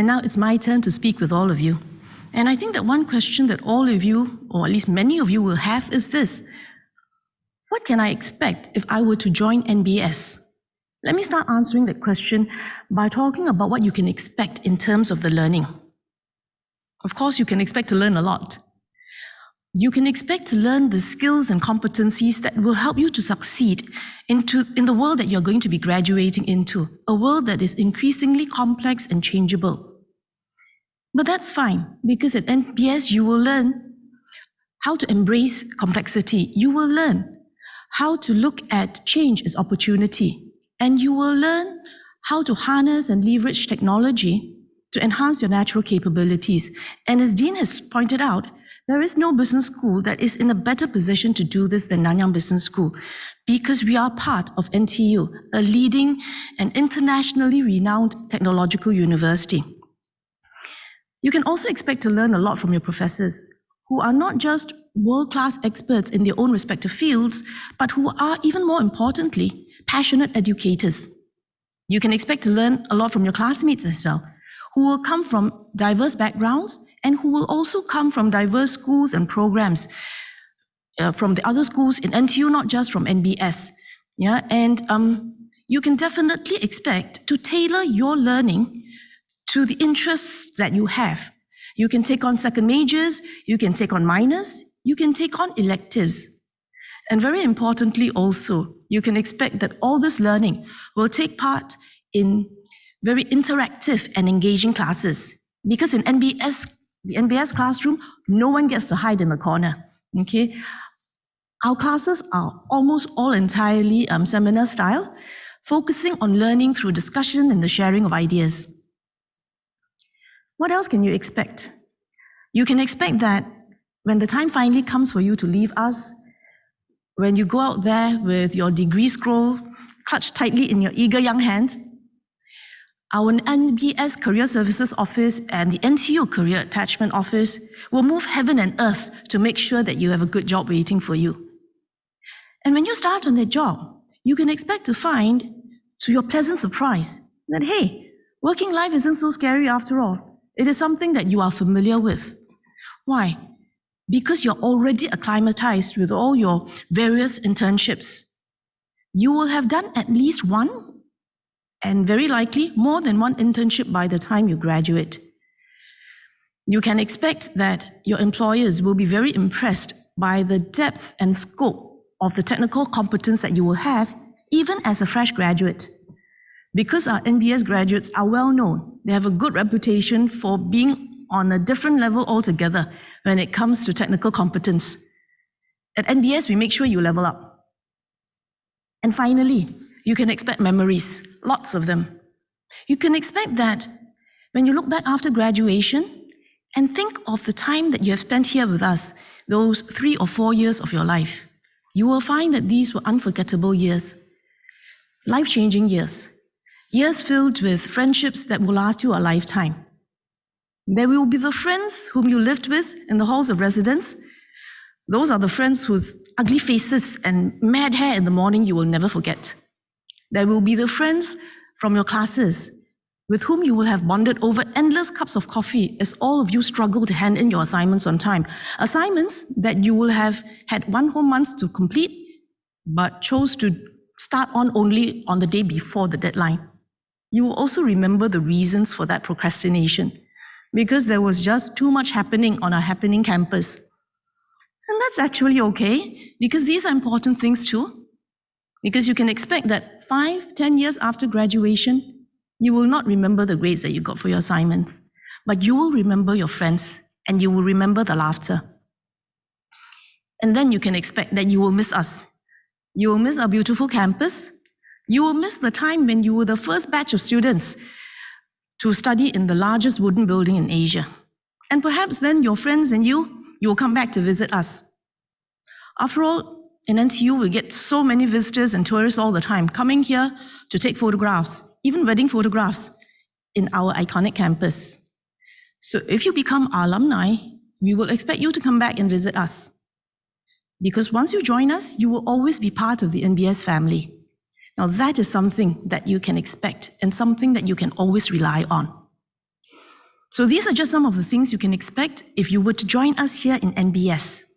And now it's my turn to speak with all of you. And I think that one question that all of you, or at least many of you will have is this: what can I expect if I were to join NBS? Let me start answering that question by talking about what you can expect in terms of the learning. Of course, you can expect to learn a lot. You can expect to learn the skills and competencies that will help you to succeed in the world that you're going to be graduating into, a world that is increasingly complex and changeable. But that's fine, because at NBS you will learn how to embrace complexity. You will learn how to look at change as opportunity. And you will learn how to harness and leverage technology to enhance your natural capabilities. And as Dean has pointed out, there is no business school that is in a better position to do this than Nanyang Business School, because we are part of NTU, a leading and internationally renowned technological university. You can also expect to learn a lot from your professors, who are not just world-class experts in their own respective fields, but who are, even more importantly, passionate educators. You can expect to learn a lot from your classmates as well, who will come from diverse backgrounds and who will also come from diverse schools and programs, from the other schools in NTU, not just from NBS. Yeah, and you can definitely expect to tailor your learning to the interests that you have. You can take on second majors, you can take on minors, you can take on electives. And very importantly also, you can expect that all this learning will take part in very interactive and engaging classes. Because in NBS, the NBS classroom, no one gets to hide in the corner, okay? Our classes are almost all entirely seminar style, focusing on learning through discussion and the sharing of ideas. What else can you expect? You can expect that when the time finally comes for you to leave us, when you go out there with your degree scroll clutched tightly in your eager young hands, our NBS Career Services Office and the NTU Career Attachment Office will move heaven and earth to make sure that you have a good job waiting for you. And when you start on that job, you can expect to find, to your pleasant surprise, that, hey, working life isn't so scary after all. It is something that you are familiar with. Why? Because you're already acclimatized with all your various internships. You will have done at least one, and very likely more than one internship by the time you graduate. You can expect that your employers will be very impressed by the depth and scope of the technical competence that you will have, even as a fresh graduate. Because our NBS graduates are well known, they have a good reputation for being on a different level altogether when it comes to technical competence. At NBS, we make sure you level up. And finally, you can expect memories, lots of them. You can expect that when you look back after graduation and think of the time that you have spent here with us, those 3 or 4 years of your life, you will find that these were unforgettable years, life-changing years. Years filled with friendships that will last you a lifetime. There will be the friends whom you lived with in the halls of residence. Those are the friends whose ugly faces and mad hair in the morning you will never forget. There will be the friends from your classes with whom you will have bonded over endless cups of coffee as all of you struggle to hand in your assignments on time. Assignments that you will have had 1 whole month to complete, but chose to start on only on the day before the deadline. You will also remember the reasons for that procrastination, because there was just too much happening on our happening campus. And that's actually okay, because these are important things too. Because you can expect that 5-10 years after graduation, you will not remember the grades that you got for your assignments, but you will remember your friends and you will remember the laughter. And then you can expect that you will miss us. You will miss our beautiful campus. You will miss the time when you were the first batch of students to study in the largest wooden building in Asia. And perhaps then your friends and you will come back to visit us. After all, in NTU, we get so many visitors and tourists all the time coming here to take photographs, even wedding photographs, in our iconic campus. So if you become our alumni, we will expect you to come back and visit us. Because once you join us, you will always be part of the NBS family. Now that is something that you can expect and something that you can always rely on. So these are just some of the things you can expect if you were to join us here in NBS.